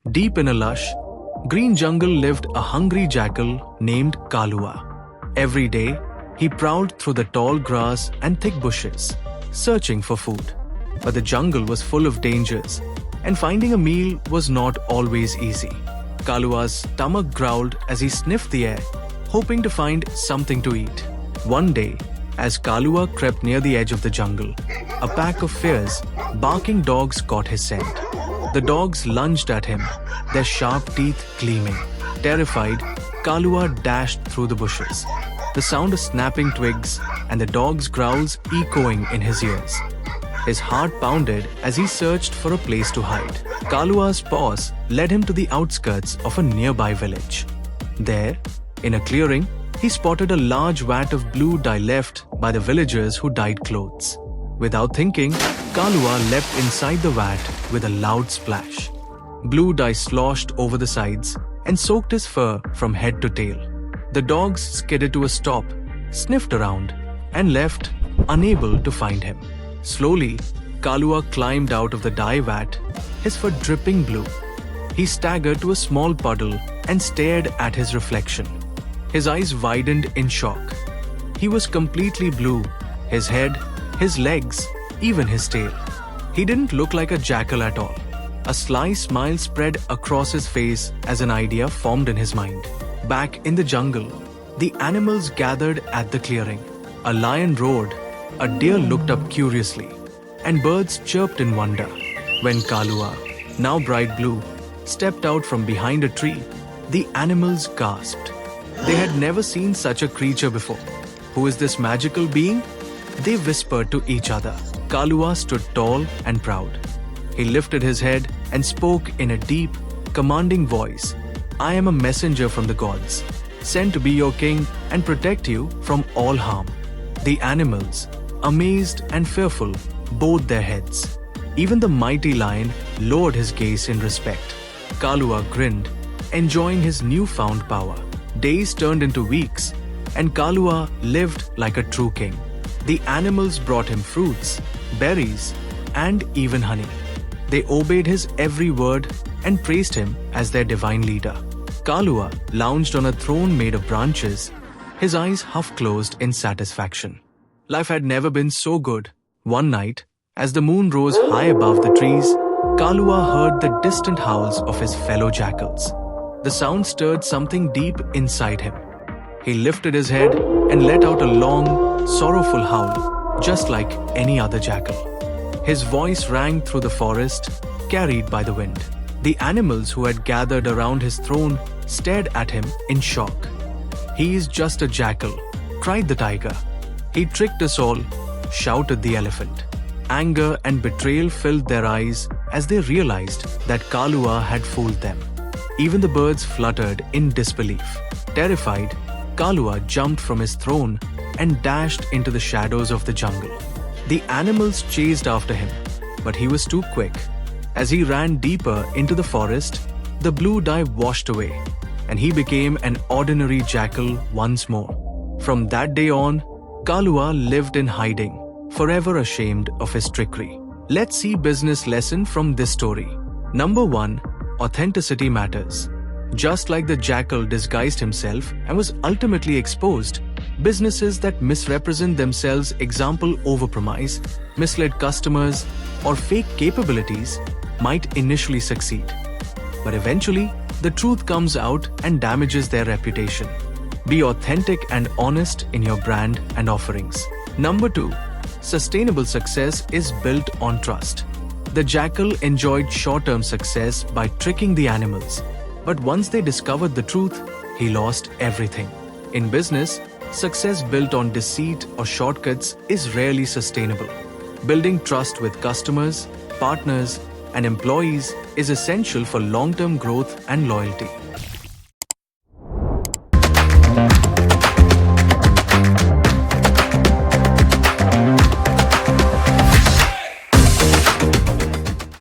Deep in a lush, green jungle lived a hungry jackal named Kalua. Every day, he prowled through the tall grass and thick bushes, searching for food. But the jungle was full of dangers, and finding a meal was not always easy. Kalua's stomach growled as he sniffed the air, hoping to find something to eat. One day, as Kalua crept near the edge of the jungle, a pack of fierce, barking dogs caught his scent. The dogs lunged at him, their sharp teeth gleaming. Terrified, Kalua dashed through the bushes, the sound of snapping twigs and the dogs' growls echoing in his ears. His heart pounded as he searched for a place to hide. Kalua's paws led him to the outskirts of a nearby village. There, in a clearing, he spotted a large vat of blue dye left by the villagers who dyed clothes. Without thinking, Kalua leapt inside the vat with a loud splash. Blue dye sloshed over the sides and soaked his fur from head to tail. The dogs skidded to a stop, sniffed around, and left, unable to find him. Slowly, Kalua climbed out of the dye vat, his fur dripping blue. He staggered to a small puddle and stared at his reflection. His eyes widened in shock. He was completely blue, his head, his legs, even his tail. He didn't look like a jackal at all. A sly smile spread across his face as an idea formed in his mind. Back in the jungle, the animals gathered at the clearing. A lion roared, a deer looked up curiously, and birds chirped in wonder. When Kalua, now bright blue, stepped out from behind a tree, the animals gasped. They had never seen such a creature before. Who is this magical being? They whispered to each other. Kalua stood tall and proud. He lifted his head and spoke in a deep, commanding voice. I am a messenger from the gods, sent to be your king and protect you from all harm. The animals, amazed and fearful, bowed their heads. Even the mighty lion lowered his gaze in respect. Kalua grinned, enjoying his newfound power. Days turned into weeks, and Kalua lived like a true king. The animals brought him fruits, berries, and even honey. They obeyed his every word and praised him as their divine leader. Kalua lounged on a throne made of branches, his eyes half closed in satisfaction. Life had never been so good. One night, as the moon rose high above the trees, Kalua heard the distant howls of his fellow jackals. The sound stirred something deep inside him. He lifted his head and let out a long, sorrowful howl, just like any other jackal. His voice rang through the forest, carried by the wind. The animals who had gathered around his throne stared at him in shock. He is just a jackal, cried the tiger. He tricked us all, shouted the elephant. Anger and betrayal filled their eyes as they realized that Kalua had fooled them. Even the birds fluttered in disbelief. Terrified, Kalua jumped from his throne and dashed into the shadows of the jungle. The animals chased after him, but he was too quick. As he ran deeper into the forest, the blue dye washed away, and he became an ordinary jackal once more. From that day on, Kalua lived in hiding, forever ashamed of his trickery. Let's see business lesson from this story. Number 1. Authenticity matters. Just like the jackal disguised himself and was ultimately exposed, businesses that misrepresent themselves, example overpromise, misled customers, or fake capabilities might initially succeed. But eventually, the truth comes out and damages their reputation. Be authentic and honest in your brand and offerings. Number 2. Sustainable success is built on trust. The jackal enjoyed short-term success by tricking the animals, but once they discovered the truth, he lost everything. In business, success built on deceit or shortcuts is rarely sustainable. Building trust with customers, partners, and employees is essential for long-term growth and loyalty.